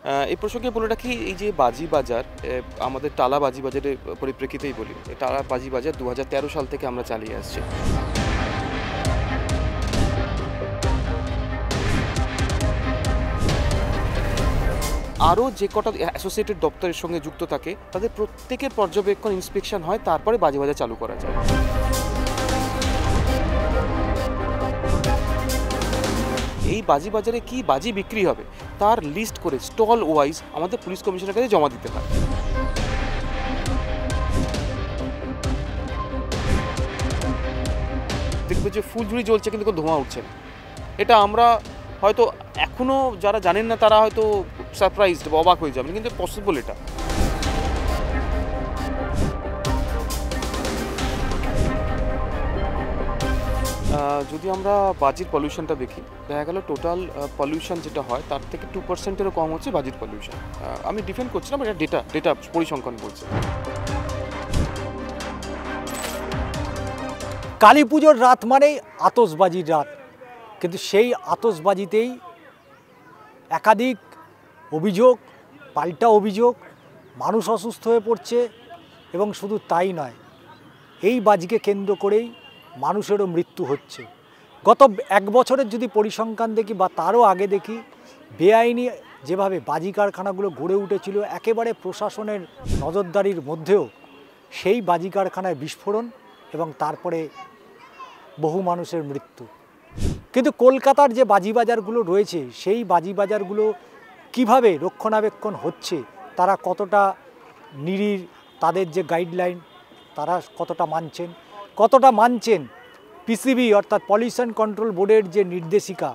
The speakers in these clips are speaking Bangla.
এই প্রসঙ্গে বলে রাখি, এই যে বাজি বাজার, আমাদের টালা বাজি বাজারের পরিপ্রেক্ষিতেই বলি, টালা বাজি বাজার 2013 সাল থেকে আমরা চালিয়ে আসছি। আরও যে কটা অ্যাসোসিয়েটেড দপ্তরের সঙ্গে যুক্ত থাকে তাদের প্রত্যেকের পর্যবেক্ষণ ইন্সপেকশন হয়, তারপরে বাজি বাজার চালু করা যায়। এই বাজি বাজারে কি বাজি বিক্রি হবে তার লিস্ট করে স্টল ওয়াইজ আমাদের পুলিশ কমিশনারের কাছে জমা দিতে হয়। দেখবে যে ফুলঝুরি জ্বলছে কিন্তু কোনো ধোঁয়া উঠছে না। এটা আমরা হয়তো এখনও যারা জানেন না তারা হয়তো সারপ্রাইজড বা অবাক হয়ে যাবেন, কিন্তু পসিবল এটা। যদি আমরা বাজির পলিউশনটা দেখি, দেখা গেল টোটাল পলিউশন যেটা হয় তার থেকে 2%-এরও কম হচ্ছে বাজির পলিউশন। আমি ডিফেন্ড করছি না, বাট এটা ডেটা পরিসংখ্যান বলছে। কালী পুজোর রাত মানেই আতশবাজির রাত, কিন্তু সেই আতশবাজিতেই একাধিক অভিযোগ, পাল্টা অভিযোগ, মানুষ অসুস্থ হয়ে পড়ছে। এবং শুধু তাই নয়, এই বাজিকে কেন্দ্র করেই মানুষেরও মৃত্যু হচ্ছে। গত 1 বছরের যদি পরিসংখ্যান দেখি বা তারও আগে দেখি, বেআইনি যেভাবে বাজি কারখানাগুলো গড়ে উঠেছিল একেবারে প্রশাসনের নজরদারির মধ্যেও, সেই বাজি কারখানায় বিস্ফোরণ এবং তারপরে বহু মানুষের মৃত্যু। কিন্তু কলকাতার যে বাজি বাজারগুলো রয়েছে, সেই বাজি বাজারগুলো কিভাবে রক্ষণাবেক্ষণ হচ্ছে, তারা কতটা নিরির, তাদের যে গাইডলাইন তারা কতটা মানছেন পিসিবি অর্থাৎ পলিউশন কন্ট্রোল বোর্ডের যে নির্দেশিকা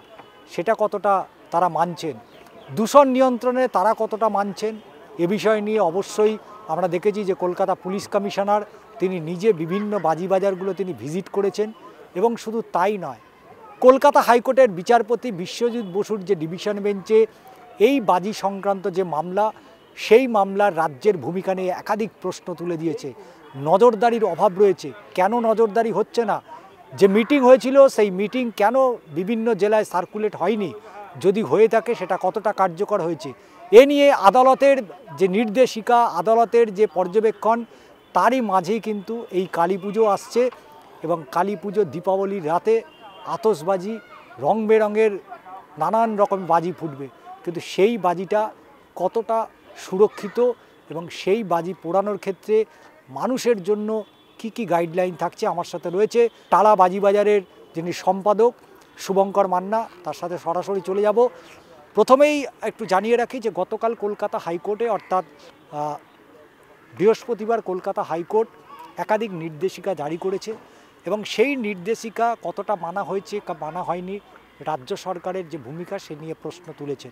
সেটা কতটা তারা মানছেন, দূষণ নিয়ন্ত্রণে তারা কতটা মানছেন, এ বিষয় নিয়ে অবশ্যই আমরা দেখেছি যে কলকাতা পুলিশ কমিশনার তিনি নিজে বিভিন্ন বাজি বাজারগুলো তিনি ভিজিট করেছেন। এবং শুধু তাই নয়, কলকাতা হাইকোর্টের বিচারপতি বিশ্বজিৎ বসুর যে ডিভিশন বেঞ্চে এই বাজি সংক্রান্ত যে মামলা, সেই মামলার রাজ্যের ভূমিকা নিয়ে একাধিক প্রশ্ন তুলে দিয়েছে। নজরদারির অভাব রয়েছে, কেন নজরদারি হচ্ছে না? যে মিটিং হয়েছিল সেই মিটিং কেন বিভিন্ন জেলায় সার্কুলেট হয়নি? যদি হয়ে থাকে সেটা কতটা কার্যকর হয়েছে? এ নিয়ে আদালতের যে নির্দেশিকা, আদালতের যে পর্যবেক্ষণ, তারই মাঝেই কিন্তু এই কালী পুজো আসছে। এবং কালী পুজো দীপাবলির রাতে আতশবাজি, রং বেরঙের নানান রকম বাজি ফুটবে, কিন্তু সেই বাজিটা কতটা সুরক্ষিত এবং সেই বাজি পোড়ানোর ক্ষেত্রে মানুষের জন্য কি কি গাইডলাইন থাকছে, আমার সাথে রয়েছে টালা বাজি বাজারের যিনি সম্পাদক শুভঙ্কর মান্না, তার সাথে সরাসরি চলে যাব। প্রথমেই একটু জানিয়ে রাখি যে গতকাল কলকাতা হাইকোর্টে অর্থাৎ বৃহস্পতিবার কলকাতা হাইকোর্ট একাধিক নির্দেশিকা জারি করেছে এবং সেই নির্দেশিকা কতটা মানা হয়েছে বা মানা হয়নি, রাজ্য সরকারের যে ভূমিকা সে নিয়ে প্রশ্ন তুলেছেন।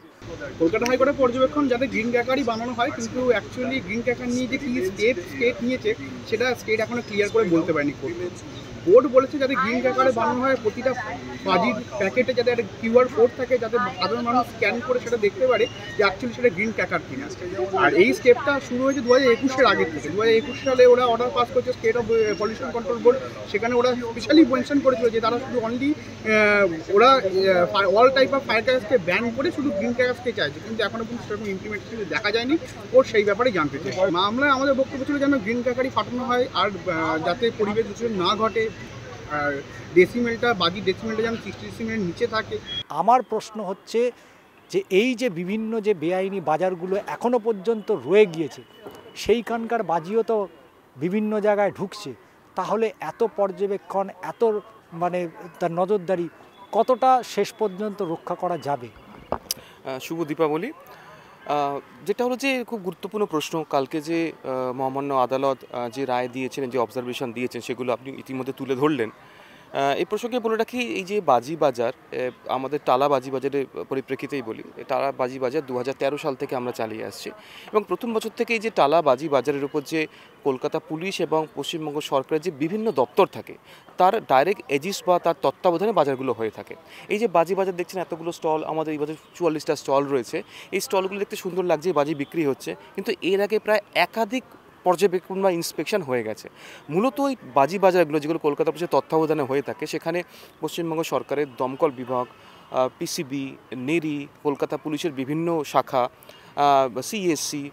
কলকাতা হাইকোর্টের পর্যবেক্ষণ যাতে গ্রিন ক্র্যাকারই বানানো হয়, কিন্তু অ্যাকচুয়ালি গ্রিন ক্র্যাকার নিয়ে যে কী স্টেট নিয়েছে সেটা স্টেট এখনো ক্লিয়ার করে বলতে পারেনি। বোর্ড বলেছে যাতে গ্রিন ক্র্যাকারে বানানো হয়, প্রতিটা বাজির প্যাকেটে যাতে একটা QR কোড থাকে, যাতে সাধারণ মানুষ স্ক্যান করে সেটা দেখতে পারে যে অ্যাকচুয়ালি সেটা গ্রিন ক্র্যাকার কিনা। আর এই স্টেপটা শুরু হয়েছে 2021-এর আগের থেকে। 2021 সালে ওরা অর্ডার পাস করেছে state of pollution control board, সেখানে ওরা স্পেশালি মেনশন করেছিল যে তারা শুধু অনলি ওরা অল টাইপ অফ ফায়ার ক্র্যাকারসকে ব্যান করে শুধু গ্রিন ক্র্যাকারসকে চাইছে, কিন্তু এখনও কিন্তু সেরকম ইমপ্লিমেন্টেশন দেখা যায়নি। ওর সেই ব্যাপারে জানতে চাই। মামলায় আমাদের বক্তব্য ছিল যেন গ্রিন ক্র্যাকারই ফাটানো হয়, আর যাতে পরিবেশ দূষণ না ঘটে, আর বাজির ডেসিমেলটা যেন 60 ডেসিমেলের নিচে থাকে। আমার প্রশ্ন হচ্ছে যে এই যে বিভিন্ন যে বেআইনি বাজারগুলো এখনও পর্যন্ত রয়ে গিয়েছে, সেইখানকার বাজিও তো বিভিন্ন জায়গায় ঢুকছে, তাহলে এত পর্যবেক্ষণ, এত তার নজরদারি কতটা শেষ পর্যন্ত রক্ষা করা যাবে? শুভ দীপাবলি। যেটা হলো যে খুব গুরুত্বপূর্ণ প্রশ্ন। কালকে যে মহামান্য আদালত যে রায় দিয়েছেন, যে অবজারভেশন দিয়েছেন, সেগুলো আপনি ইতিমধ্যে তুলে ধরলেন। এই প্রসঙ্গে বলে রাখি, এই যে বাজি বাজার, আমাদের টালা বাজি বাজারের পরিপ্রেক্ষিতেই বলি, টালা বাজি বাজার 2013 সাল থেকে আমরা চালিয়ে আসছি। এবং প্রথম বছর থেকে এই যে টালা বাজি বাজারের উপর যে কলকাতা পুলিশ এবং পশ্চিমবঙ্গ সরকারের যে বিভিন্ন দপ্তর থাকে, তার ডাইরেক্ট এজিস বা তার তত্ত্বাবধানে বাজারগুলো হয়ে থাকে। এই যে বাজি বাজার দেখছেন, এতগুলো স্টল, আমাদের এই বছর 44টা স্টল রয়েছে। এই স্টলগুলো দেখতে সুন্দর লাগছে, বাজি বিক্রি হচ্ছে, কিন্তু এর আগে প্রায় একাধিক পর্যবেক্ষণ বা ইন্সপেকশন হয়ে গেছে। মূলত ওই বাজি বাজারগুলো যেগুলো কলকাতা পুলিশের তত্ত্বাবধানে হয়ে থাকে, সেখানে পশ্চিমবঙ্গ সরকারের দমকল বিভাগ, পিসিবি, নেরি, কলকাতা পুলিশের বিভিন্ন শাখা, সিএসসি,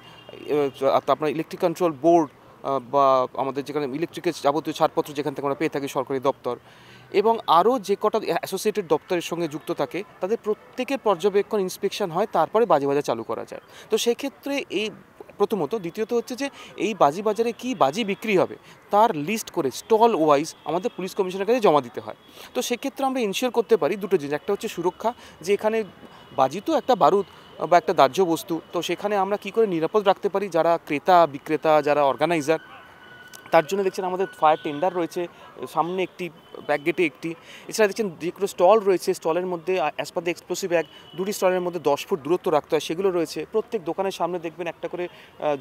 আপনার ইলেকট্রিক কন্ট্রোল বোর্ড, বা আমাদের যেখানে ইলেকট্রিকের যাবতীয় ছাড়পত্র যেখান থেকে আমরা পেয়ে থাকি সরকারি দপ্তর, এবং আরও যে কটা অ্যাসোসিয়েটেড দপ্তরের সঙ্গে যুক্ত থাকে তাদের প্রত্যেকের পর্যবেক্ষণ ইন্সপেকশন হয়, তারপরে বাজি বাজার চালু করা যায়। তো সেক্ষেত্রে এই প্রথমত, দ্বিতীয়ত হচ্ছে যে এই বাজি বাজারে কী বাজি বিক্রি হবে তার লিস্ট করে স্টল ওয়াইজ আমাদের পুলিশ কমিশনের কাছে জমা দিতে হয়। তো সেক্ষেত্রে আমরা ইনশিওর করতে পারি দুটো জিনিস, একটা হচ্ছে সুরক্ষা, যে এখানে বাজি তো একটা বারুদ বা একটা দাহ্য বস্তু, তো সেখানে আমরা কী করে নিরাপদ রাখতে পারি যারা ক্রেতা বিক্রেতা যারা অর্গানাইজার, তার জন্য দেখছেন আমাদের ফায়ার টেন্ডার রয়েছে, সামনে একটি, ব্যাক গেটে একটি, এছাড়া দেখছেন যেগুলো স্টল রয়েছে স্টলের মধ্যে as per the explosive bag দুটি স্টলের মধ্যে 10 ফুট দূরত্ব রাখতে হয়, সেগুলো রয়েছে। প্রত্যেক দোকানের সামনে দেখবেন একটা করে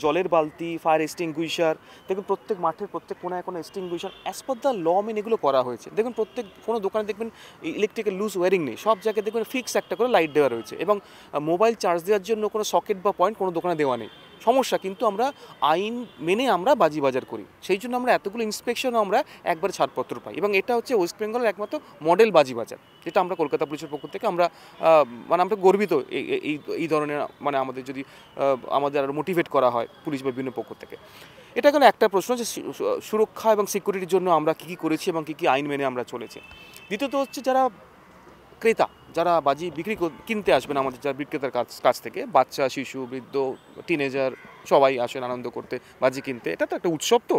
জলের বালতি, ফায়ার এক্সটিংগুইশার, দেখবেন প্রত্যেক মাঠের প্রত্যেক কোনায় কোনো extinguisher as per the law মেন এগুলো করা হয়েছে। দেখুন প্রত্যেক কোনো দোকানে দেখবেন ইলেকট্রিকের লুজ ওয়ারিং নেই, সব জায়গায় দেখবেন ফিক্স একটা করে লাইট দেওয়া রয়েছে, এবং মোবাইল চার্জ দেওয়ার জন্য কোনো সকেট বা পয়েন্ট কোনো দোকানে দেওয়া নেই। সমস্যা কিন্তু আমরা আইন মেনে আমরা বাজি বাজার করি, সেই জন্য আমরা এতগুলো ইন্সপেকশনও আমরা একবার ছাড়পত্র পাই, এবং এটা হচ্ছে ওয়েস্ট বেঙ্গলের একমাত্র মডেল বাজি বাজার, যেটা আমরা কলকাতা পুলিশের পক্ষ থেকে আমরা মানে আমরা গর্বিত এই ধরনের, মানে আমাদের যদি আমাদের আরও মোটিভেট করা হয় পুলিশ বা বিভিন্ন পক্ষ থেকে। এটা এখানে একটা প্রশ্ন যে সুরক্ষা এবং সিকিউরিটির জন্য আমরা কী কী করেছি এবং কী কী আইন মেনে আমরা চলেছি। দ্বিতীয়ত হচ্ছে যারা ক্রেতা, যারা বাজি কিনতে আসবেন আমাদের যারা বিক্রেতার কাছ থেকে, বাচ্চা, শিশু, বৃদ্ধ, টিনেজার সবাই আসেন আনন্দ করতে বাজি কিনতে, এটা তো একটা উৎসব। তো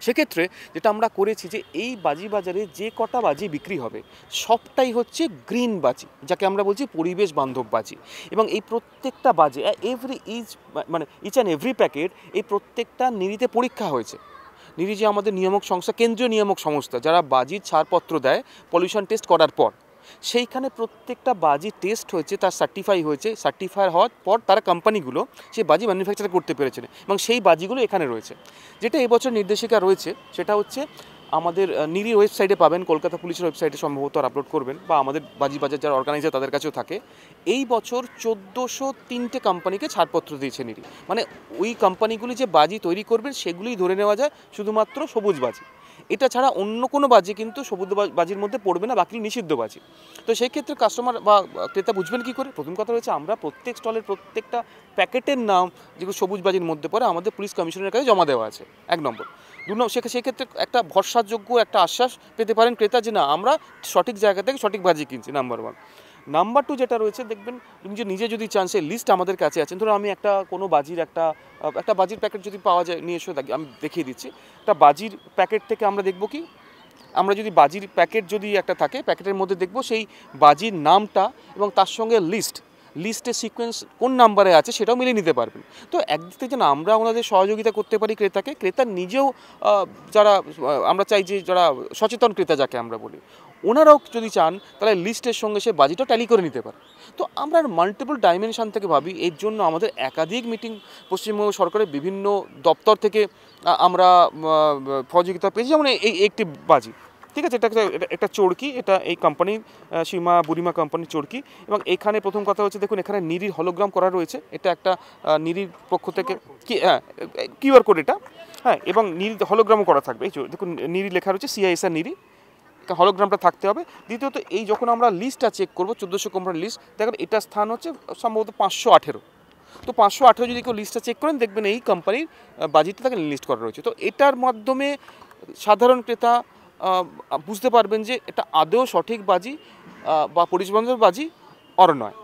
সেক্ষেত্রে যেটা আমরা করেছি যে এই বাজি বাজারে যে কটা বাজি বিক্রি হবে সবটাই হচ্ছে গ্রিন বাজি, যাকে আমরা বলছি পরিবেশ বান্ধব বাজি, এবং এই প্রত্যেকটা বাজি মানে ইচ অ্যান্ড এভরি প্যাকেট এই প্রত্যেকটা নিরিতে পরীক্ষা হয়েছে। নিরি যে আমাদের নিয়ামক সংস্থা, কেন্দ্রীয় নিয়ামক সংস্থা যারা বাজির ছাড়পত্র দেয় পলিউশন টেস্ট করার পর, সেইখানে প্রত্যেকটা বাজি টেস্ট হয়েছে, তার সার্টিফাই হয়েছে, সার্টিফাই হওয়ার পর তারা কোম্পানিগুলো সেই বাজি ম্যানুফ্যাকচার করতে পেরেছেন, এবং সেই বাজিগুলো এখানে রয়েছে। যেটা এবছর নির্দেশিকা রয়েছে সেটা হচ্ছে আমাদের নিরি ওয়েবসাইটে পাবেন, কলকাতা পুলিশের ওয়েবসাইটে সম্ভবত আপলোড করবেন, বা আমাদের বাজি বাজার যারা অর্গানাইজার তাদের কাছেও থাকে। এই বছর 1403টে কোম্পানিকে ছাড়পত্র দিয়েছে নিরি, মানে ওই কোম্পানিগুলি যে বাজি তৈরি করবেন সেগুলোই ধরে নেওয়া যায় শুধুমাত্র সবুজ বাজি, এটা ছাড়া অন্য কোনো বাজি কিন্তু সবুজ বাজির মধ্যে পড়বে না, বাকি নিষিদ্ধ বাজি। তো সেই ক্ষেত্রে কাস্টমার বা ক্রেতা বুঝবেন কী করে? প্রথম কথা রয়েছে আমরা প্রত্যেক স্টলের প্রত্যেকটা প্যাকেটের নাম যেগুলো সবুজ বাজির মধ্যে পড়ে আমাদের পুলিশ কমিশনের কাছে জমা দেওয়া আছে, 1 নম্বর। 2 নম্বর, সেক্ষেত্রে একটা ভরসাযোগ্য একটা আশ্বাস পেতে পারেন ক্রেতা যে না আমরা সঠিক জায়গা থেকে সঠিক বাজি কিনছি, নাম্বার 1। নাম্বার 2 যেটা রয়েছে, দেখবেন তুমি যে নিজে যদি চান সেই লিস্ট আমাদের কাছে আছেন। ধরো আমি একটা কোনো বাজির একটা বাজির প্যাকেট যদি পাওয়া যায় নিয়ে এসে আমি দেখিয়ে দিচ্ছি। একটা বাজির প্যাকেট থেকে আমরা দেখব কি, আমরা যদি বাজির প্যাকেট যদি একটা থাকে, প্যাকেটের মধ্যে দেখব সেই বাজির নামটা এবং তার সঙ্গে লিস্টের সিকোয়েন্স কোন নাম্বারে আছে সেটাও মিলিয়ে নিতে পারবেন। তো একদিক থেকে যেন আমরা ওনাদের সহযোগিতা করতে পারি ক্রেতা নিজেও, যারা আমরা চাই যে যারা সচেতন ক্রেতা যাকে আমরা বলি, ওনারাও যদি চান তাহলে লিস্টের সঙ্গে সে বাজিটা ট্যালি করে নিতে পারে। তো আমরা মাল্টিপল ডাইমেনশন থেকে ভাবি, এর জন্য আমাদের একাধিক মিটিং পশ্চিমবঙ্গ সরকারের বিভিন্ন দপ্তর থেকে আমরা সহযোগিতা পেয়েছি। যেমন এই একটি বাজি, ঠিক আছে, এটা একটা চরকি, এটা এই কোম্পানির সীমা বুড়িমা কোম্পানির চরকি, এবং এখানে প্রথম কথা হচ্ছে দেখুন এখানে নিরির হলোগ্রাম করা রয়েছে, এটা একটা নিরির পক্ষ থেকে কিউআর কোড এটা, হ্যাঁ, এবং নিরি হলোগ্রামও করা থাকবে। এই দেখুন নিরি লেখা রয়েছে, সিআইএসআর নিরি, হলোগ্রামটা থাকতে হবে। দ্বিতীয়ত এই যখন আমরা লিস্টটা চেক করবো 1400 কোম্পানির লিস্ট, দেখেন এটা স্থান হচ্ছে সম্ভবত 518। তো 518 যদি কেউ লিস্টটা চেক করেন দেখবেন এই কোম্পানির বাজিটা তাকে লিস্ট করা রয়েছে। তো এটার মাধ্যমে সাধারণ ক্রেতা বুঝতে পারবেন যে এটা আদৌ সঠিক বাজি বা পরিবেশবান্ধব বাজি আর নয়।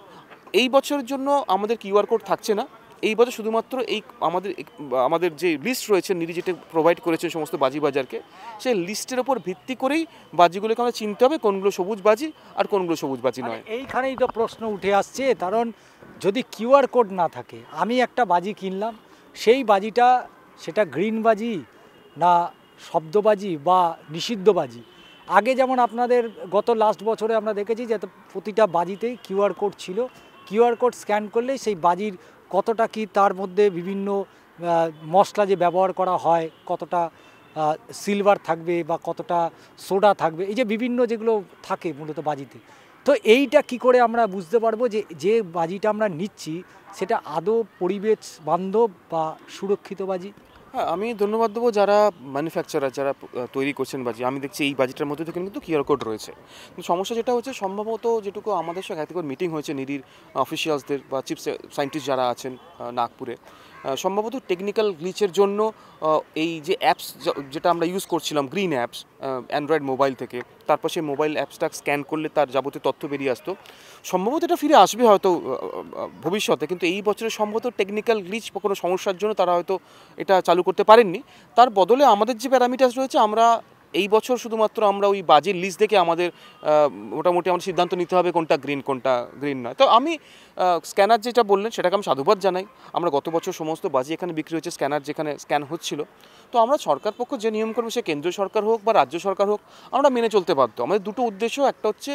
এই বছরের জন্য আমাদের কিউআর কোড থাকছে না, এই বছর শুধুমাত্র এই আমাদের যে লিস্ট রয়েছে নিরি যেটা প্রোভাইড করেছে সমস্ত বাজি বাজারকে, সেই লিস্টের ওপর ভিত্তি করেই বাজিগুলোকে আমরা চিনতে হবে কোনগুলো সবুজ বাজি আর কোনগুলো সবুজ বাজি নয়। এইখানেই তো প্রশ্ন উঠে আসছে, কারণ যদি কিউআর কোড না থাকে, আমি একটা বাজি কিনলাম, সেই বাজিটা সেটা গ্রিন বাজি না শব্দবাজি বা নিষিদ্ধ বাজি। আগে যেমন আপনাদের গত লাস্ট বছরে আমরা দেখেছি যে প্রতিটা বাজিতেই কিউআর কোড ছিল, কিউআর কোড স্ক্যান করলেই সেই বাজির কতটা কি তার মধ্যে বিভিন্ন মশলা যে ব্যবহার করা হয়, কতটা সিলভার থাকবে বা কতটা সোডা থাকবে, এই যে বিভিন্ন যেগুলো থাকে মূলত বাজিতে। তো এইটা কি করে আমরা বুঝতে পারবো যে যে বাজিটা আমরা নিচ্ছি সেটা আদৌ পরিবেশ বান্ধব বা সুরক্ষিত বাজি? হ্যাঁ, আমি ধন্যবাদ দেবো যারা ম্যানুফ্যাকচারার, যারা তৈরি করছেন বাজি। আমি দেখছি এই বাজিটার মধ্যে থেকে কিন্তু কিউআর কোড রয়েছে। কিন্তু সমস্যা যেটা হচ্ছে, সম্ভবত যেটুকু আমাদের সঙ্গে একবার মিটিং হয়েছে নিরির অফিসিয়ালসদের বা চিফ সায়েন্টিস্ট যারা আছেন নাগপুরে, সম্ভবত টেকনিক্যাল গ্লিচের জন্য এই যে অ্যাপস যেটা আমরা ইউজ করছিলাম, গ্রিন অ্যাপস অ্যান্ড্রয়েড মোবাইল থেকে, তারপর সেই মোবাইল অ্যাপসটা স্ক্যান করলে তার যাবতীয় তথ্য বেরিয়ে আসতো। সম্ভবত এটা ফিরে আসবে হয়তো ভবিষ্যতে, কিন্তু এই বছরে সম্ভবত টেকনিক্যাল গ্লিচ বা কোনো সমস্যার জন্য তারা হয়তো এটা চালু করতে পারেননি। তার বদলে আমাদের যে প্যারামিটার্স রয়েছে, আমরা এই বছর শুধুমাত্র আমরা ওই বাজির লিস্ট দেখে আমাদের মোটামুটি আমাদের সিদ্ধান্ত নিতে হবে কোনটা গ্রিন নয়। তো আমি স্ক্যানার যেটা বললেন সেটাকে আমি সাধুবাদ জানাই। আমরা গত বছর সমস্ত বাজি এখানে বিক্রি হয়েছে, স্ক্যানার যেখানে স্ক্যান হচ্ছিল। তো আমরা সরকার পক্ষ যে নিয়ম করবে, সে কেন্দ্রীয় সরকার হোক বা রাজ্য সরকার হোক, আমরা মেনে চলতে বাধ্য। আমাদের দুটো উদ্দেশ্য, একটা হচ্ছে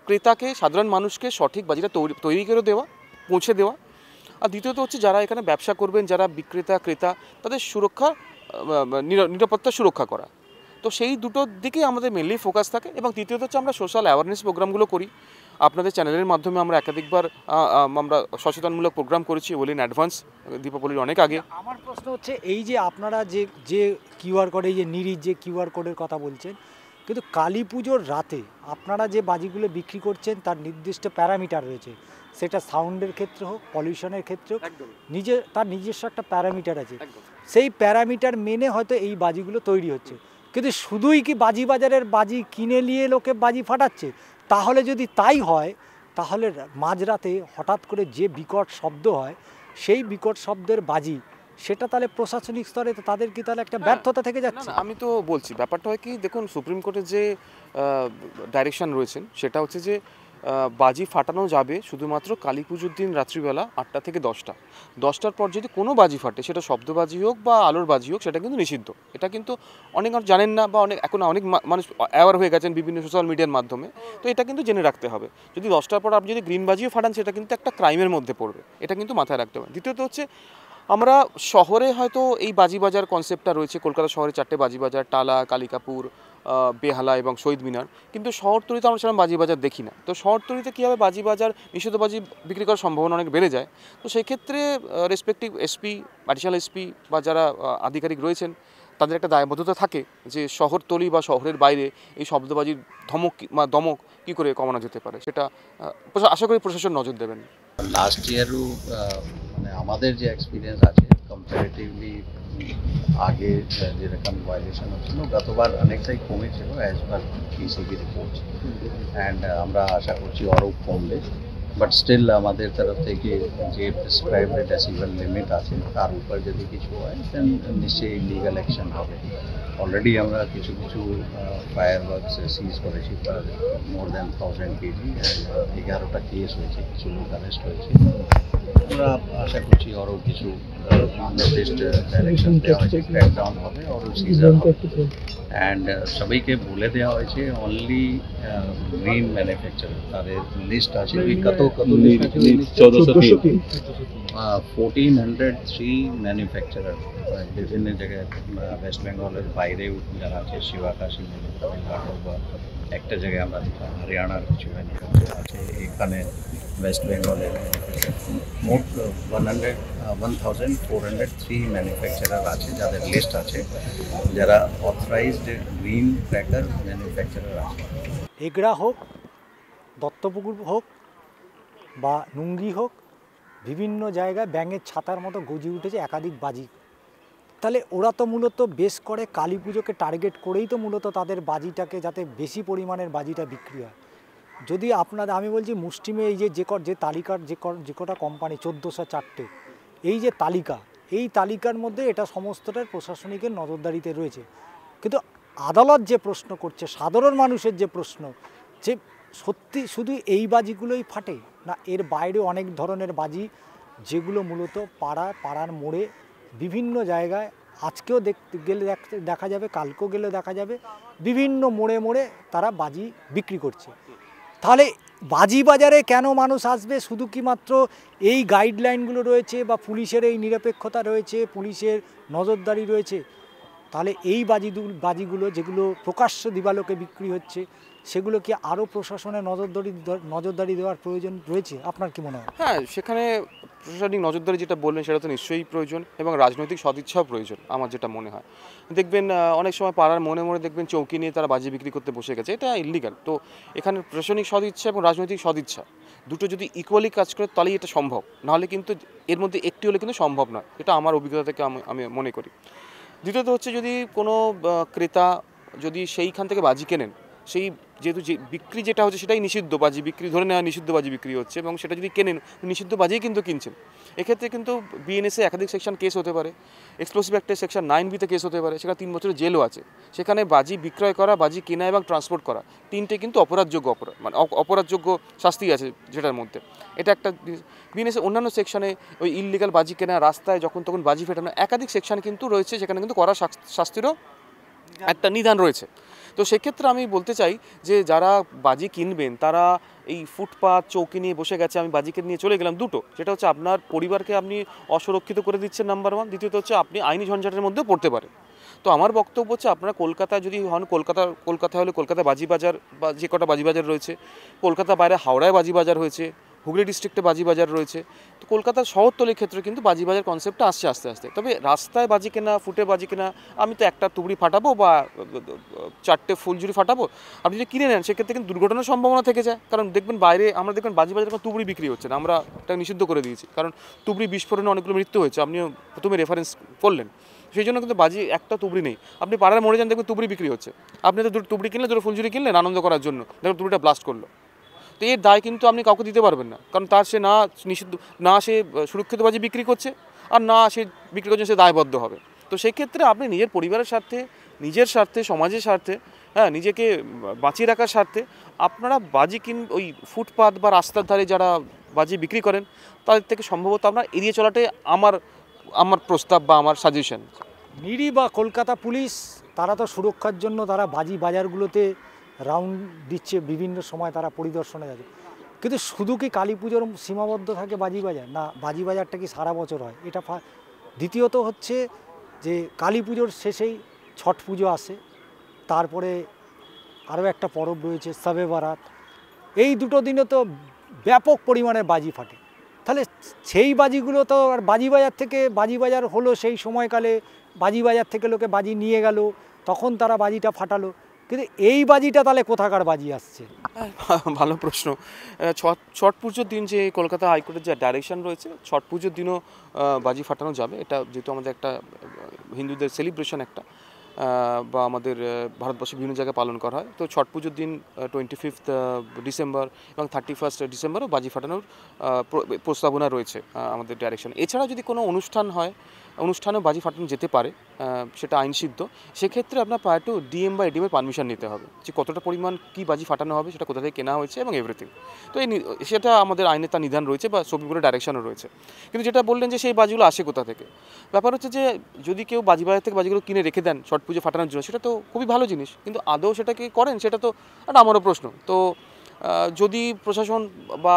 ক্রেতাকে, সাধারণ মানুষকে সঠিক বাজিটা তৈরি করে দেওয়া, পৌঁছে দেওয়া, আর দ্বিতীয়ত হচ্ছে যারা এখানে ব্যবসা করবেন, যারা বিক্রেতা ক্রেতা, তাদের সুরক্ষা, নিরাপত্তা সুরক্ষা করা। তো সেই দুটোর দিকেই আমাদের মেনলি ফোকাস থাকে। এবং তৃতীয়ত হচ্ছে আমরা সোশ্যাল অ্যাওয়ারনেস প্রোগ্রামগুলো করি। আপনাদের চ্যানেলের মাধ্যমে আমরা একাধিকবার আমরা সচেতনমূলক প্রোগ্রাম করেছি ওয়েল ইন অ্যাডভান্স, দীপাবলির অনেক আগে। আমার প্রশ্ন হচ্ছে, এই যে আপনারা যে কিউআর কোডে, যে নিরির যে কিউআর কোডের কথা বলছেন, কিন্তু কালী পুজোর রাতে আপনারা যে বাজিগুলো বিক্রি করছেন তার নির্দিষ্ট প্যারামিটার রয়েছে, সেটা সাউন্ডের ক্ষেত্রে হোক, পলিউশনের ক্ষেত্রে হোক, তার নিজস্ব একটা প্যারামিটার আছে। সেই প্যারামিটার মেনে হয়তো এই বাজিগুলো তৈরি হচ্ছে। কিন্তু শুধুই কি বাজি বাজারের বাজি কিনে নিয়ে লোকে বাজি ফাটাচ্ছে? তাহলে যদি তাই হয়, তাহলে মাঝরাতে হঠাৎ করে যে বিকট শব্দ হয়, সেই বিকট শব্দের বাজি, সেটা তাহলে প্রশাসনিক স্তরে তো তাদের কি তাহলে একটা ব্যর্থতা থেকে যাচ্ছে? আমি তো বলছি, ব্যাপারটা হয় কি, দেখুন সুপ্রিম কোর্টের যে ডাইরেকশন রয়েছেন সেটা হচ্ছে যে বাজি ফাটানো যাবে শুধুমাত্র কালী পুজোর দিন রাত্রিবেলা 8টা থেকে 10টার পর যদি কোনো বাজি ফাটে, সেটা শব্দবাজি হোক বা আলোর বাজি হোক, সেটা কিন্তু নিষিদ্ধ। এটা কিন্তু অনেক জানেন না, বা এখন অনেক মানুষ অ্যাওয়ার হয়ে গেছেন বিভিন্ন সোশ্যাল মিডিয়ার মাধ্যমে। তো এটা কিন্তু জেনে রাখতে হবে, যদি 10টার পর আপনি যদি গ্রিন বাজিও ফাটান, সেটা কিন্তু একটা ক্রাইমের মধ্যে পড়বে। এটা কিন্তু মাথায় রাখতে হবে। দ্বিতীয়ত হচ্ছে, আমরা শহরে হয়তো এই বাজি বাজার কনসেপ্টটা রয়েছে, কলকাতা শহরে 4টে বাজি বাজার, টালা, কালিকাপুর, বেহালা এবং শহীদ মিনার, কিন্তু শহরতলিতে আমরা সেরকম বাজি বাজার দেখি না। তো শহরতলিতে কী হবে, বাজি বাজার, নিষিদ্ধ বাজি বিক্রি করার সম্ভাবনা অনেক বেড়ে যায়। তো সেই ক্ষেত্রে রেসপেক্টিভ এসপি, অ্যাডিশনাল এসপি বা যারা আধিকারিক রয়েছেন, তাদের একটা দায়বদ্ধতা থাকে যে শহরতলি বা শহরের বাইরে এই শব্দবাজির দমক কী করে কমানো যেতে পারে, সেটা আশা করি প্রশাসন নজর দেবেন। লাস্ট ইয়ারও মানে আমাদের যে এক্সপিরিয়েন্স আছে কম্পারেটিভলি আগে যেরকম ভায়োলেশন হচ্ছিল, গতবার অনেকটাই কমেছিল as per PCB reports, and আমরা আশা করছি আরও কমবে। বাট স্টিল আমাদের তরফ থেকে যে প্রেসক্রাইবড ডেসিবেল লিমিট আছে তার উপর যদি কিছু হয় দেন নিশ্চয়ই লিগাল অ্যাকশন হবে। অলরেডি আমরা কিছু ফায়ার ওয়ার্কস সিজ করেছি, মোর দ্যান 1000 কেজি, 11টা কেস হয়েছে, কিছু লোক অ্যারেস্ট হয়েছে। আমরা আশা করছি আরও কিছু নির্দিষ্ট ডাইরেকশন দেওয়া হয়েছে, ক্র্যাকডাউন হবে, আরও সিজার হবে। অ্যান্ড সবাইকে বলে দেওয়া হয়েছে অনলি গ্রিন ম্যানুফ্যাকচারার, তাদের লিস্ট আছে, কত লিস্ট আছে, 1403 ম্যানুফ্যাকচারার বিভিন্ন জায়গায়, ওয়েস্ট বেঙ্গলের বাইরেও যারা আছে, শিবাকাশী, তামিলনাড়ু, বা একটা জায়গায় আমরা হরিয়ানার কিছু ম্যানুফ্যাকচার আছে, এখানে ওয়েস্ট বেঙ্গলের মোট 1403 ম্যানুফ্যাকচারার আছে যাদের লিস্ট আছে, যারা অথরাইজড গ্রিন ক্র্যাকার ম্যানুফ্যাকচারার আছে। এগড়া হোক, দত্তপুকুর হোক বা নুঙ্গি হোক, বিভিন্ন জায়গায় ব্যাঙের ছাতার মতো গজি উঠেছে একাধিক বাজি। তাহলে ওরা তো মূলত বেশ করে কালী পুজোকে টার্গেট করেই তো মূলত তাদের বাজিটাকে, যাতে বেশি পরিমাণের বাজিটা বিক্রি হয়। যদি আমি বলছি মুষ্টিমে এই যে তালিকার যে কটা কোম্পানি 1404টে, এই যে তালিকা, এই তালিকার মধ্যে এটা সমস্তটার প্রশাসনিকের নজরদারিতে রয়েছে। কিন্তু আদালত যে প্রশ্ন করছে, সাধারণ মানুষের যে প্রশ্ন, যে সত্যি শুধু এই বাজিগুলোই ফাটে না, এর বাইরে অনেক ধরনের বাজি যেগুলো মূলত পাড়ার মোড়ে বিভিন্ন জায়গায়, আজকেও দেখা যাবে, কালকেও গেলে দেখা যাবে, বিভিন্ন মোড়ে তারা বাজি বিক্রি করছে। তাহলে বাজি বাজারে কেন মানুষ আসবে? শুধু কি মাত্র এই গাইডলাইনগুলো রয়েছে বা পুলিশের এই নিরপেক্ষতা রয়েছে, পুলিশের নজরদারি রয়েছে, তাহলে এই বাজিগুলো যেগুলো প্রকাশ্য দিবালোকে বিক্রি হচ্ছে সেগুলো কি আরও প্রশাসনের নজরদারি দেওয়ার প্রয়োজন রয়েছে? আপনার কি মনে হয়? হ্যাঁ, সেখানে প্রশাসনিক নজরদারি যেটা বললেন সেটা তো নিশ্চয়ই প্রয়োজন এবং রাজনৈতিক সদিচ্ছাও প্রয়োজন আমার যেটা মনে হয়। দেখবেন অনেক সময় পাড়ার মনে দেখবেন চৌকি নিয়ে তারা বাজি বিক্রি করতে বসে গেছে, এটা ইল্লিগাল। তো এখানে প্রশাসনিক সদিচ্ছা এবং রাজনৈতিক সদিচ্ছা দুটো যদি ইকুয়ালি কাজ করে তাহলেই এটা সম্ভব, নাহলে কিন্তু এর মধ্যে একটি হলে কিন্তু সম্ভব নয়, এটা আমার অভিজ্ঞতা থেকে আমি মনে করি। দ্বিতীয়ত হচ্ছে যদি কোনো ক্রেতা যদি সেইখান থেকে বাজি কেনেন, সেই যেহেতু যে বিক্রি যেটা হচ্ছে সেটাই নিষিদ্ধ বাজি বিক্রি, ধরে নেওয়া নিষিদ্ধ বাজি বিক্রি হচ্ছে এবং সেটা যদি কেনেন নিষিদ্ধ বাজিই কিন্তু কিনছেন, এক্ষেত্রে কিন্তু বিএনএসে একাধিক সেকশন কেস হতে পারে, এক্সপ্লোসিভ অ্যাক্টের সেকশন 9B কেস হতে পারে, সেখানে 3 বছরের জেলও আছে। সেখানে বাজি বিক্রয় করা, বাজি কেনা এবং ট্রান্সপোর্ট করা তিনটে কিন্তু অপরাধযোগ্য মানে অপরাধযোগ্য শাস্তি আছে যেটার মধ্যে। এটা একটা বিএনএসের অন্যান্য সেকশনে ওই ইললিগাল বাজি কেনা, রাস্তায় যখন তখন বাজি ফেটানো, একাধিক সেকশন কিন্তু রয়েছে, সেখানে কিন্তু কড়া শাস্তিরও একটা নিদান রয়েছে। তো সেক্ষেত্রে আমি বলতে চাই যে যারা বাজি কিনবেন তারা এই ফুটপাত চৌকি নিয়ে বসে গেছে, আমি বাজিকে নিয়ে চলে গেলাম, দুটো, যেটা হচ্ছে আপনার পরিবারকে আপনি অসুরক্ষিত করে দিচ্ছেন নাম্বার 1, দ্বিতীয়ত হচ্ছে আপনি আইনি ঝঞ্ঝাটের মধ্যে পড়তে পারেন। তো আমার বক্তব্য হচ্ছে আপনারা কলকাতায় যদি হন, কলকাতা হলে কলকাতা বাজি বাজার বা যে কটা বাজি বাজার রয়েছে, কলকাতা বাইরে হাওড়ায় বাজি বাজার হয়েছে, হুগলি ডিস্ট্রিক্টে বাজি বাজার রয়েছে, তো কলকাতার শহরতলির ক্ষেত্রে কিন্তু বাজি বাজার কনসেপ্টটা আসছে আস্তে আস্তে। তবে রাস্তায় বাজি কেনা, ফুটে বাজি কেনা, আমি তো একটা তুবড়ি ফাটাবো বা 4টে ফুলঝুরি ফাটাবো, আপনি যদি কিনে নেন সেক্ষেত্রে কিন্তু দুর্ঘটনার সম্ভাবনা থেকে যায়। কারণ দেখবেন বাইরে আমরা দেখবেন বাজি বাজারে কোনো তুবড়ি বিক্রি হচ্ছে না, আমরা এটা নিষিদ্ধ করে দিয়েছি, কারণ তুবড়ি বিস্ফোরণে অনেকগুলো মৃত্যু হয়েছে, আপনিও প্রথমে রেফারেন্স করলেন। সেই জন্য কিন্তু বাজি একটা তুবড়ি নেই, আপনি পাড়ার মোড়ে যান দেখবেন তুবড়ি বিক্রি হচ্ছে, আপনি তো দুটো তুবড়ি কিনলেন, দুটো ফুলঝুরি কিনলেন আনন্দ করার জন্য, দেখবেন তুবড়িটা ব্লাস্ট করলো। তো এর দায় কিন্তু আপনি কাউকে দিতে পারবেন না, কারণ তার সে না নিষিদ্ধ, না সে সুরক্ষিত বাজি বিক্রি করছে, আর না সে বিক্রি করছে সে দায়বদ্ধ হবে। তো সেই ক্ষেত্রে আপনি নিজের পরিবারের স্বার্থে, নিজের স্বার্থে, সমাজের স্বার্থে, হ্যাঁ, নিজেকে বাঁচিয়ে রাখার স্বার্থে আপনারা বাজি ওই ফুটপাত বা রাস্তার ধারে যারা বাজি বিক্রি করেন তাদের থেকে সম্ভবত আপনার এড়িয়ে চলাটাই আমার প্রস্তাব বা আমার সাজেশন। নিরি বা কলকাতা পুলিশ তারা তো সুরক্ষার জন্য তারা বাজি বাজারগুলোতে রাউন্ড দিচ্ছে, বিভিন্ন সময় তারা পরিদর্শনে যাচ্ছে, কিন্তু শুধু কি কালী পুজোর সীমাবদ্ধ থাকে বাজি বাজার? না, বাজি বাজারটা কি সারা বছর হয় এটা? দ্বিতীয়ত হচ্ছে যে কালী পুজোর শেষেই ছট পুজো আসে, তারপরে আরও একটা পরব রয়েছে শবে বারাত, এই দুটো দিনে তো ব্যাপক পরিমাণে বাজি ফাটে। তাহলে সেই বাজিগুলো তো আর বাজি বাজার থেকে, বাজি বাজার হলো সেই সময়কালে, বাজি বাজার থেকে লোকে বাজি নিয়ে গেল, তখন তারা বাজিটা ফাটালো, কিন্তু এই বাজিটা তাহলে কোথাকার বাজি আসছে? ভালো প্রশ্ন। ছট পুজোর দিন যে কলকাতা হাইকোর্টের যে ডাইরেকশন রয়েছে, ছট পুজোর দিনও বাজি ফাটানো যাবে, এটা যেহেতু আমাদের একটা হিন্দুদের সেলিব্রেশন একটা, বা আমাদের ভারতবর্ষে বিভিন্ন জায়গায় পালন করা হয়। তো ছট পুজোর দিন 25 ডিসেম্বর এবং 31 ডিসেম্বরও বাজি ফাটানোর প্রস্তাবনা রয়েছে আমাদের ডাইরেকশনে। এছাড়া যদি কোনো অনুষ্ঠান হয়, অনুষ্ঠানেও বাজি ফাটানো যেতে পারে, সেটা আইনসিদ্ধ। সেক্ষেত্রে আপনার প্রায় টু ডিএম বা এডিএমের পারমিশন নিতে হবে, যে কতটা পরিমাণ কী বাজি ফাটানো হবে, সেটা কোথা থেকে কেনা হয়েছে এবং এভরিথিং। তো সেটা আমাদের আইনে তার নিধান রয়েছে বা সুপ্রিম কোর্টের ডাইরেকশনও রয়েছে। কিন্তু যেটা বললেন যে সেই বাজিগুলো আসে কোথা থেকে, ব্যাপার হচ্ছে যে যদি কেউ বাজি বাজার থেকে বাজিগুলো কিনে রেখে দেন ছট পুজো ফাটানোর জন্য, সেটা তো খুবই ভালো জিনিস, কিন্তু আদৌ সেটা কি করেন, সেটা তো একটা আমারও প্রশ্ন। তো যদি প্রশাসন বা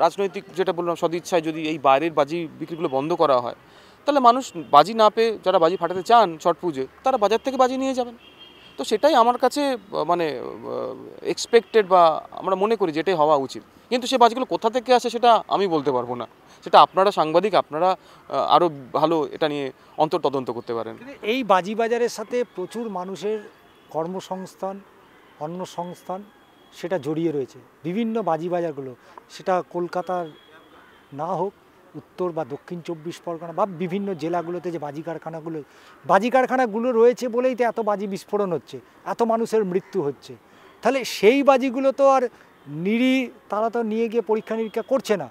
রাজনৈতিক যেটা বললাম সদিচ্ছায় যদি এই বাইরের বাজি বিক্রিগুলো বন্ধ করা হয়, তাহলে মানুষ বাজি না পেয়ে যারা বাজি ফাটাতে চান ছট পুজো, তারা বাজার থেকে বাজি নিয়ে যাবেন। তো সেটাই আমার কাছে মানে এক্সপেক্টেড বা আমরা মনে করি যেটাই হওয়া উচিত। কিন্তু সে বাজিগুলো কোথা থেকে আসে সেটা আমি বলতে পারবো না, সেটা আপনারা সাংবাদিক, আপনারা আরও ভালো এটা নিয়ে অন্তর্তদন্ত করতে পারেন। এই বাজি বাজারের সাথে প্রচুর মানুষের কর্মসংস্থান, অন্নসংস্থান সেটা জড়িয়ে রয়েছে। বিভিন্ন বাজি বাজারগুলো, সেটা কলকাতার না হোক, উত্তর বা দক্ষিণ 24 পরগনা বা বিভিন্ন জেলাগুলোতে যে বাজি কারখানাগুলো রয়েছে বলেই তো এত বাজি বিস্ফোরণ হচ্ছে, এত মানুষের মৃত্যু হচ্ছে। তাহলে সেই বাজিগুলো তো আর তারা তো নিয়ে গিয়ে পরীক্ষা নিরীক্ষা করছে না।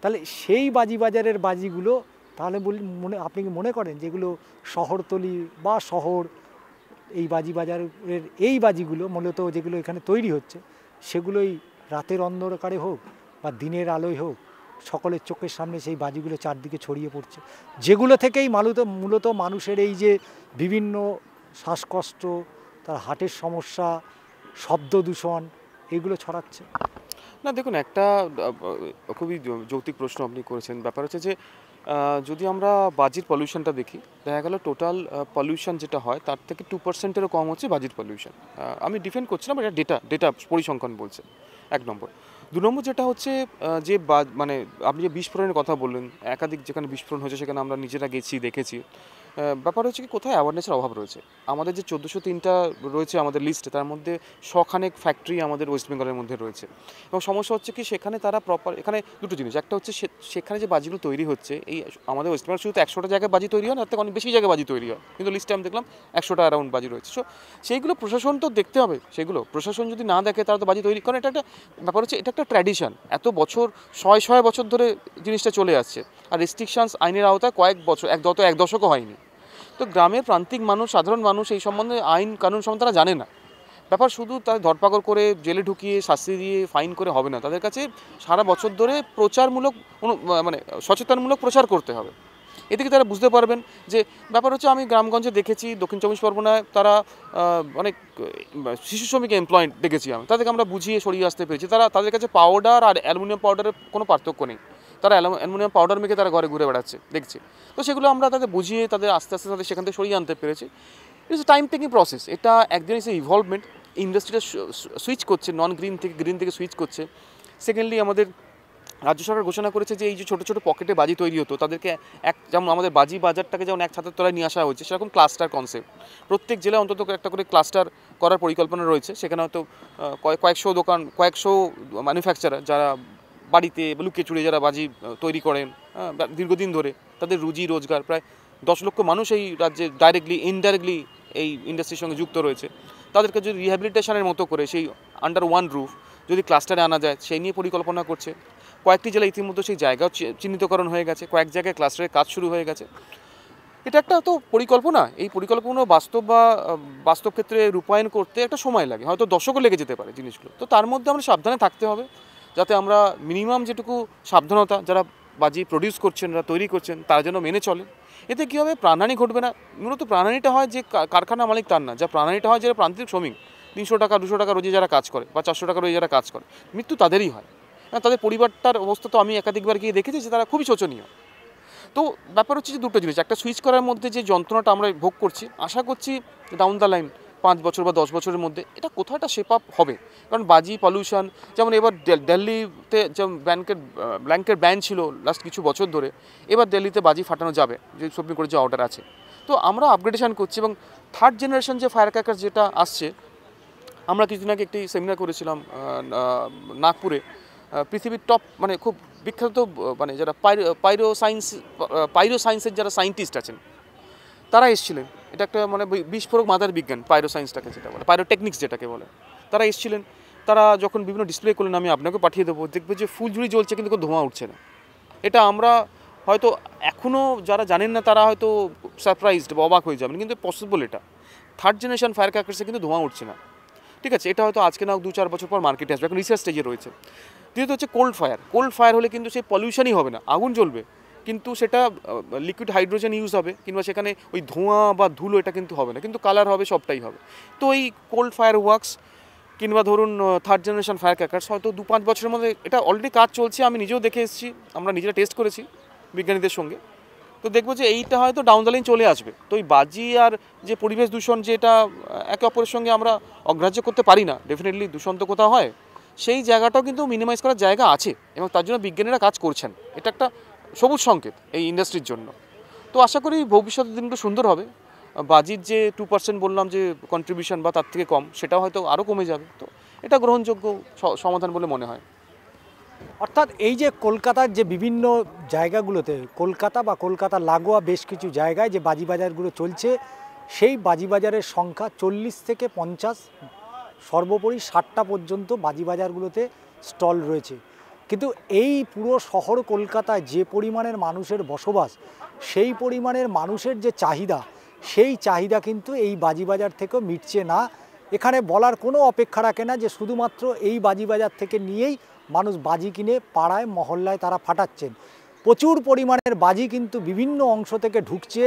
তাহলে সেই বাজি বাজারের বাজিগুলো তাহলে আপনি কি মনে করেন যেগুলো শহরতলি বা শহর, এই বাজি বাজারের এই বাজিগুলো মূলত যেগুলো এখানে তৈরি হচ্ছে, সেগুলোই রাতের অন্ধকারে হোক বা দিনের আলোয় হোক, সকলের চোখের সামনে সেই বাজিগুলো চারদিকে ছড়িয়ে পড়ছে, যেগুলো থেকেই মূলত মানুষের এই যে বিভিন্ন শ্বাসকষ্ট, তার হার্টের সমস্যা, শব্দ দূষণ, এগুলো ছড়াচ্ছে? না দেখুন, একটা খুবই যৌক্তিক প্রশ্ন আপনি করেছেন। ব্যাপার হচ্ছে যে যদি আমরা বাজির পলিউশনটা দেখি, দেখা গেল টোটাল পলিউশন যেটা হয় তার থেকে 2%-এরও কম হচ্ছে বাজির পলিউশন। আমি ডিফেন্ড করছি না, বাট এটা ডেটা পরিসংখ্যান বলছে। 1 নম্বর। 2 নম্বর যেটা হচ্ছে যে মানে আপনি যে বিস্ফোরণের কথা বললেন, একাধিক যেখানে বিস্ফোরণ হয়েছে সেখানে আমরা নিজেরা গেছি, দেখেছি। ব্যাপার হচ্ছে কি, কোথায় অ্যাওয়ারনেসের অভাব রয়েছে। আমাদের যে 1403টা রয়েছে আমাদের লিস্টে, তার মধ্যে শখানেক ফ্যাক্টরি আমাদের ওয়েস্ট বেঙ্গলের মধ্যে রয়েছে, এবং সমস্যা হচ্ছে কি সেখানে তারা প্রপার, এখানে দুটো জিনিস, একটা হচ্ছে সেখানে যে বাজিগুলো তৈরি হচ্ছে, এই আমাদের ওয়েস্ট বেঙ্গল শুধু 100টা জায়গায় বাজি তৈরি হয় না, তার থেকে অনেক বেশি জায়গায় বাজি তৈরি হয়, কিন্তু লিস্টে আমি দেখলাম 100টা অ্যারাউন্ড বাজি রয়েছে। সো সেইগুলো প্রশাসন তো দেখতে হবে, সেগুলো প্রশাসন যদি না দেখে তারা তো বাজি তৈরি, কারণ এটা একটা ব্যাপার হচ্ছে, এটা একটা ট্র্যাডিশন, এত বছর 100 বছর ধরে জিনিসটা চলে আসছে, আর রেস্ট্রিকশনস আইনের আওতায় কয়েক বছর, এক দশকও হয়নি। তো গ্রামের প্রান্তিক মানুষ, সাধারণ মানুষ এই সম্বন্ধে আইন কানুন সম্বন্ধে তারা জানে না। ব্যাপার শুধু তাদের ধরপাকড় করে জেলে ঢুকিয়ে শাস্তি দিয়ে ফাইন করে হবে না, তাদের কাছে সারা বছর ধরে প্রচারমূলক মানে সচেতনমূলক প্রচার করতে হবে। এদিকে তারা বুঝতে পারবেন যে ব্যাপার হচ্ছে, আমি গ্রামগঞ্জে দেখেছি, দক্ষিণ চব্বিশ পরগনায় তারা অনেক শিশু শ্রমিক এমপ্লয়েড দেখেছি আমি, তাদেরকে আমরা বুঝিয়ে সরিয়ে আসতে পেরেছি। তাদের কাছে পাউডার আর অ্যালুমিনিয়াম পাউডারের কোনো পার্থক্য নেই, তারা অ্যালুমিনিয়াম পাউডার মেখে তারা ঘরে ঘুরে বেড়াচ্ছে দেখছি। তো সেগুলো আমরা তাদের বুঝিয়ে তাদের আস্তে আস্তে তাদের সেখান থেকে সরিয়ে আনতে পেরেছি। It's a time taking process, এটা একদিন এসে ইভলভমেন্ট, ইন্ডাস্ট্রিটা সুইচ করছে, নন গ্রিন থেকে গ্রিন থেকে সুইচ করছে। সেকেন্ডলি আমাদের রাজ্য সরকার ঘোষণা করেছে যে এই যে ছোটো ছোটো পকেটে বাজি তৈরি হতো, তাদেরকে যেমন আমাদের বাজি বাজারটাকে যেমন এক ছাদের তলায় নিয়ে আসা হয়েছে, সেরকম ক্লাস্টার কনসেপ্ট প্রত্যেক জেলায় অন্তত একটা করে ক্লাস্টার করার পরিকল্পনা রয়েছে। সেখানে হয়তো কয়েকশো দোকান, কয়েকশো ম্যানুফ্যাকচারার যারা বাড়িতে লুকিয়ে চুরিয়ে যারা বাজি তৈরি করেন দীর্ঘদিন ধরে, তাদের রুজি রোজগার, প্রায় 10 লক্ষ মানুষ এই রাজ্যে ডাইরেক্টলি ইনডাইরেক্টলি এই ইন্ডাস্ট্রির সঙ্গে যুক্ত রয়েছে। তাদেরকে যদি রিহ্যাবিলিটেশনের মতো করে সেই আন্ডার ওয়ান রুফ যদি ক্লাস্টারে আনা যায়, সেই নিয়ে পরিকল্পনা করছে। কয়েকটি জেলা ইতিমধ্যে সেই জায়গাও চিহ্নিতকরণ হয়ে গেছে, কয়েক জায়গায় ক্লাস্টারের কাজ শুরু হয়ে গেছে। এটা একটা তো পরিকল্পনা, এই পরিকল্পনা বাস্তব ক্ষেত্রে রূপায়ণ করতে একটা সময় লাগে, হয়তো দশকও লেগে যেতে পারে জিনিসগুলো। তো তার মধ্যে আমরা সাবধানে থাকতে হবে, যাতে আমরা মিনিমাম যেটুকু সাবধানতা যারা বাজি প্রডিউস করছেন, যারা তৈরি করছেন, তারা যেন মেনে চলে। এতে কী হবে, প্রাণহানি ঘটবে না। মূলত প্রাণহানিটা হয় যে কারখানা মালিক, তার না, যা প্রাণহানিটা হয় যারা প্রান্তিক শ্রমিক, 300 টাকা 200 টাকা রোজে যারা কাজ করে, বা 400 টাকা রোজে যারা কাজ করে, মৃত্যু তাদেরই হয়। তাদের পরিবারটার অবস্থা তো আমি একাধিকবার গিয়ে দেখেছি যে তারা খুবই শোচনীয়। তো ব্যাপার হচ্ছে যে দুটো জিনিস, একটা সুইচ করার মধ্যে যে যন্ত্রণাটা আমরা ভোগ করছি, আশা করছি ডাউন দ্য লাইন 5 বছর বা 10 বছরের মধ্যে এটা কোথাও একটা শেপ আপ হবে। কারণ বাজি পলিউশন, যেমন এবার দিল্লিতে যেমন ব্ল্যাঙ্কেট ব্যান ছিল লাস্ট কিছু বছর ধরে, এবার দিল্লিতে বাজি ফাটানো যাবে, যে সুপ্রিম কোর্টের যে অর্ডার আছে। তো আমরা আপগ্রেডেশন করছি, এবং থার্ড জেনারেশন যে ফায়ার ক্র্যাকার যেটা আসছে, আমরা কিছুদিন আগে একটি সেমিনার করেছিলাম নাগপুরে, পৃথিবীর টপ মানে খুব বিখ্যাত মানে যারা পাইরো সায়েন্সের যারা সায়েন্টিস্ট আছেন তারা এসেছিলেন। এটা একটা মানে বিস্ফোরক মাদার বিজ্ঞান, পাইরো সায়েন্সটাকে যেটা বলে, পাইরোটেকনিক্স যেটাকে বলে, তারা এসেছিলেন। তারা যখন বিভিন্ন ডিসপ্লে করলেন, আমি আপনাকে পাঠিয়ে দেবো, দেখবে যে ফুলঝুরি জ্বলছে কিন্তু কোনো ধোঁয়া উঠছে না। এটা আমরা হয়তো এখনও যারা জানেন না তারা হয়তো সারপ্রাইজড বা অবাক হয়ে যাবেন, কিন্তু পসিবল। এটা থার্ড জেনারেশন ফায়ার ক্র্যাকার্সে কিন্তু ধোঁয়া উঠছে না, ঠিক আছে। এটা হয়তো আজকে না 2-4 বছর পর মার্কেটে আসবে, এখন রিসার্চ স্টেজে রয়েছে। দ্বিতীয়ত হচ্ছে কোল্ড ফায়ার হলে কিন্তু সেই পলিউশনই হবে না, আগুন জ্বলবে কিন্তু সেটা লিকুইড হাইড্রোজেন ইউজ হবে, কিংবা সেখানে ওই ধোঁয়া বা ধুলো এটা কিন্তু হবে না, কিন্তু কালার হবে, সবটাই হবে। তো এই কোল্ড ফায়ার ওয়ার্কস কিংবা ধরুন থার্ড জেনারেশন ফায়ার ক্র্যাকার্স হয়তো 2-5 বছরের মধ্যে এটা অলরেডি কাজ চলছে, আমি নিজেও দেখে এসেছি, আমরা নিজেরা টেস্ট করেছি বিজ্ঞানীদের সঙ্গে। তো দেখবো যে এইটা হয়তো ডাউন দ্য লাইন চলে আসবে। তো এই বাজি আর যে পরিবেশ দূষণ, যেটা একে অপরের সঙ্গে আমরা অগ্রাহ্য করতে পারি না, ডেফিনেটলি দূষণ তো কোথাও হয়, সেই জায়গাটাও কিন্তু মিনিমাইজ করার জায়গা আছে, এবং তার জন্য বিজ্ঞানীরা কাজ করছেন। এটা একটা সবুজ সংকেত এই ইন্ডাস্ট্রির জন্য। তো আশা করি ভবিষ্যতের দিনগুলো সুন্দর হবে। বাজির যে 2% বললাম যে কন্ট্রিবিউশন বা তার থেকে কম, সেটাও হয়তো আরও কমে যাবে। তো এটা গ্রহণযোগ্য সমাধান বলে মনে হয়। অর্থাৎ এই যে কলকাতার যে বিভিন্ন জায়গাগুলোতে, কলকাতা বা কলকাতা লাগোয়া বেশ কিছু জায়গায় যে বাজি বাজারগুলো চলছে, সেই বাজি বাজারের সংখ্যা 40 থেকে 50, সর্বোপরি 60টা পর্যন্ত বাজি বাজারগুলোতে স্টল রয়েছে। কিন্তু এই পুরো শহর কলকাতায় যে পরিমাণের মানুষের বসবাস, সেই পরিমাণের মানুষের যে চাহিদা, সেই চাহিদা কিন্তু এই বাজি বাজার থেকেও মিটছে না। এখানে বলার কোনো অপেক্ষা রাখে না যে শুধুমাত্র এই বাজি বাজার থেকে নিয়েই মানুষ বাজি কিনে পাড়ায় মহল্লায় তারা ফাটাচ্ছেন। প্রচুর পরিমাণের বাজি কিন্তু বিভিন্ন অংশ থেকে ঢুকছে,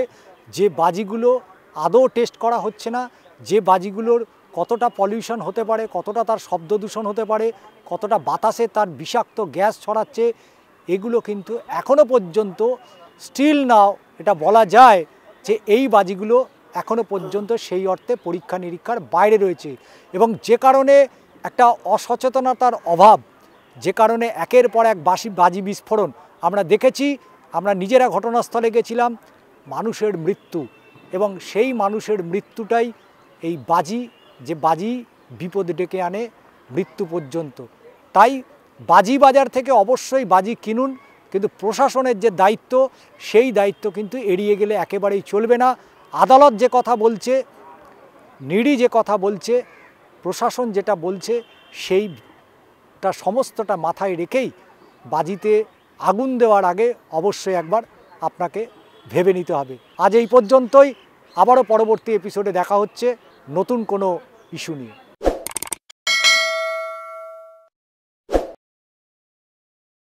যে বাজিগুলো আদৌ টেস্ট করা হচ্ছে না, যে বাজিগুলোর কতটা পলিউশন হতে পারে, কতটা তার শব্দ দূষণ হতে পারে, কতটা বাতাসে তার বিষাক্ত গ্যাস ছড়াচ্ছে, এগুলো কিন্তু এখনও পর্যন্ত স্টিল নাও এটা বলা যায় যে এই বাজিগুলো এখনও পর্যন্ত সেই অর্থে পরীক্ষা নিরীক্ষার বাইরে রয়েছে, এবং যে কারণে একটা অসচেতনতার অভাব, যে কারণে একের পর এক বাজি বিস্ফোরণ আমরা দেখেছি। আমরা নিজেরা ঘটনাস্থলে গেছিলাম, মানুষের মৃত্যু, এবং সেই মানুষের মৃত্যুটাই এই বাজি বিপদ ডেকে আনে মৃত্যু পর্যন্ত। তাই বাজি বাজার থেকে অবশ্যই বাজি কিনুন, কিন্তু প্রশাসনের যে দায়িত্ব সেই দায়িত্ব কিন্তু এড়িয়ে গেলে একেবারেই চলবে না। আদালত যে কথা বলছে, নিডি যে কথা বলছে, প্রশাসন যেটা বলছে সেইটা সমস্তটা মাথায় রেখেই বাজিতে আগুন দেওয়ার আগে অবশ্যই একবার আপনাকে ভেবে নিতে হবে। আজ এই পর্যন্তই, আবারও পরবর্তী এপিসোডে দেখা হচ্ছে নতুন কোনো ইস্যু নিয়ে।